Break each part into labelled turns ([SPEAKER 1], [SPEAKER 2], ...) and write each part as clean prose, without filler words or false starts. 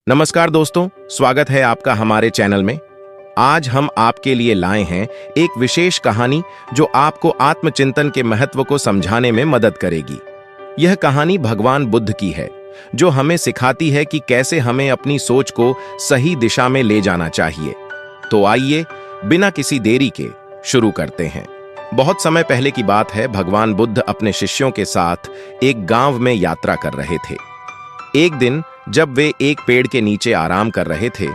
[SPEAKER 1] नमस्कार दोस्तों, स्वागत है आपका हमारे चैनल में। आज हम आपके लिए लाए हैं एक विशेष कहानी जो आपको आत्मचिंतन के महत्व को समझाने में मदद करेगी। यह कहानी भगवान बुद्ध की है, जो हमें सिखाती है कि कैसे हमें अपनी सोच को सही दिशा में ले जाना चाहिए। तो आइए, बिना किसी देरी के शुरू करते हैं। बहुत समय पहले की बात है। भगवान बुद्ध अपने शिष्यों के साथ एक गांव में यात्रा कर रहे थे। एक दिन जब वे एक पेड़ के नीचे आराम कर रहे थे,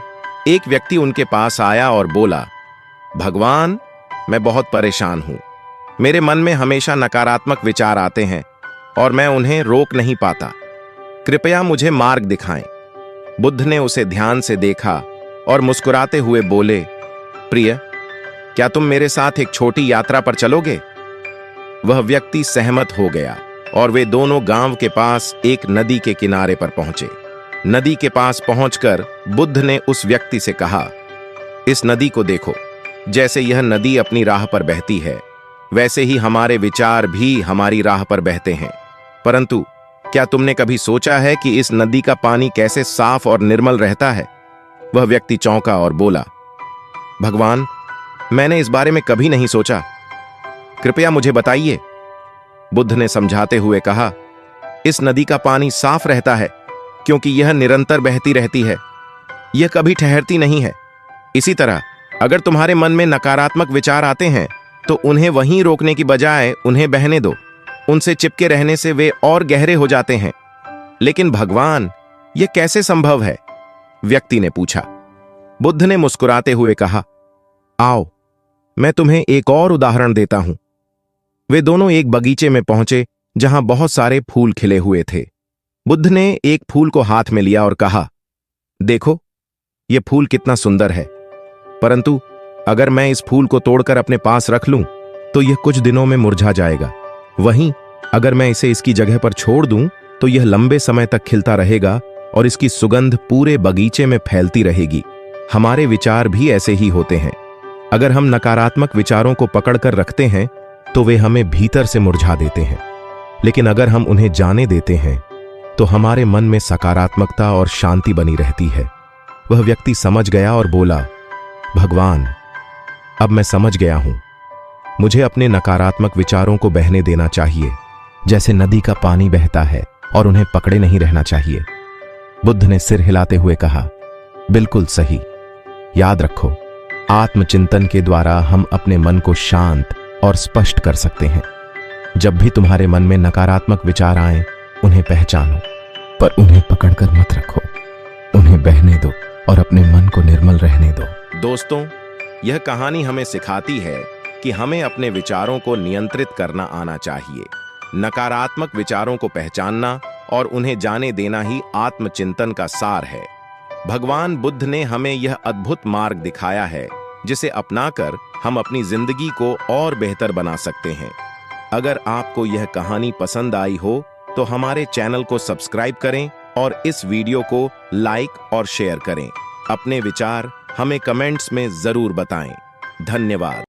[SPEAKER 1] एक व्यक्ति उनके पास आया और बोला, भगवान, मैं बहुत परेशान हूं। मेरे मन में हमेशा नकारात्मक विचार आते हैं और मैं उन्हें रोक नहीं पाता। कृपया मुझे मार्ग दिखाएं। बुद्ध ने उसे ध्यान से देखा और मुस्कुराते हुए बोले, प्रिय, क्या तुम मेरे साथ एक छोटी यात्रा पर चलोगे? वह व्यक्ति सहमत हो गया और वे दोनों गांव के पास एक नदी के किनारे पर पहुंचे। नदी के पास पहुंचकर बुद्ध ने उस व्यक्ति से कहा, इस नदी को देखो। जैसे यह नदी अपनी राह पर बहती है, वैसे ही हमारे विचार भी हमारी राह पर बहते हैं। परंतु क्या तुमने कभी सोचा है कि इस नदी का पानी कैसे साफ और निर्मल रहता है? वह व्यक्ति चौंका और बोला, भगवान, मैंने इस बारे में कभी नहीं सोचा। कृपया मुझे बताइए। बुद्ध ने समझाते हुए कहा, इस नदी का पानी साफ रहता है क्योंकि यह निरंतर बहती रहती है, यह कभी ठहरती नहीं है। इसी तरह अगर तुम्हारे मन में नकारात्मक विचार आते हैं तो उन्हें वहीं रोकने की बजाय उन्हें बहने दो। उनसे चिपके रहने से वे और गहरे हो जाते हैं। लेकिन भगवान, यह कैसे संभव है? व्यक्ति ने पूछा। बुद्ध ने मुस्कुराते हुए कहा, आओ, मैं तुम्हें एक और उदाहरण देता हूं। वे दोनों एक बगीचे में पहुंचे जहां बहुत सारे फूल खिले हुए थे। बुद्ध ने एक फूल को हाथ में लिया और कहा, देखो, यह फूल कितना सुंदर है, परंतु अगर मैं इस फूल को तोड़कर अपने पास रख लूं तो यह कुछ दिनों में मुरझा जाएगा। वहीं अगर मैं इसे इसकी जगह पर छोड़ दूं तो यह लंबे समय तक खिलता रहेगा और इसकी सुगंध पूरे बगीचे में फैलती रहेगी। हमारे विचार भी ऐसे ही होते हैं। अगर हम नकारात्मक विचारों को पकड़कर रखते हैं तो वे हमें भीतर से मुरझा देते हैं, लेकिन अगर हम उन्हें जाने देते हैं तो हमारे मन में सकारात्मकता और शांति बनी रहती है। वह व्यक्ति समझ गया और बोला, भगवान, अब मैं समझ गया हूं। मुझे अपने नकारात्मक विचारों को बहने देना चाहिए, जैसे नदी का पानी बहता है, और उन्हें पकड़े नहीं रहना चाहिए। बुद्ध ने सिर हिलाते हुए कहा, बिल्कुल सही। याद रखो, आत्मचिंतन के द्वारा हम अपने मन को शांत और स्पष्ट कर सकते हैं। जब भी तुम्हारे मन में नकारात्मक विचार आएं, उन्हें पहचानो, पर उन्हें पकड़कर मत रखो। उन्हें बहने दो और अपने मन को निर्मल रहने दो। दोस्तों, यह कहानी हमें सिखाती है कि हमें अपने विचारों को नियंत्रित करना आना चाहिए। नकारात्मक विचारों को पहचानना और उन्हें जाने देना ही आत्मचिंतन का सार है। भगवान बुद्ध ने हमें यह अद्भुत मार्ग दिखाया है, जिसे अपनाकर हम अपनी जिंदगी को और बेहतर बना सकते हैं। अगर आपको यह कहानी पसंद आई हो तो हमारे चैनल को सब्सक्राइब करें और इस वीडियो को लाइक और शेयर करें। अपने विचार हमें कमेंट्स में जरूर बताएं। धन्यवाद।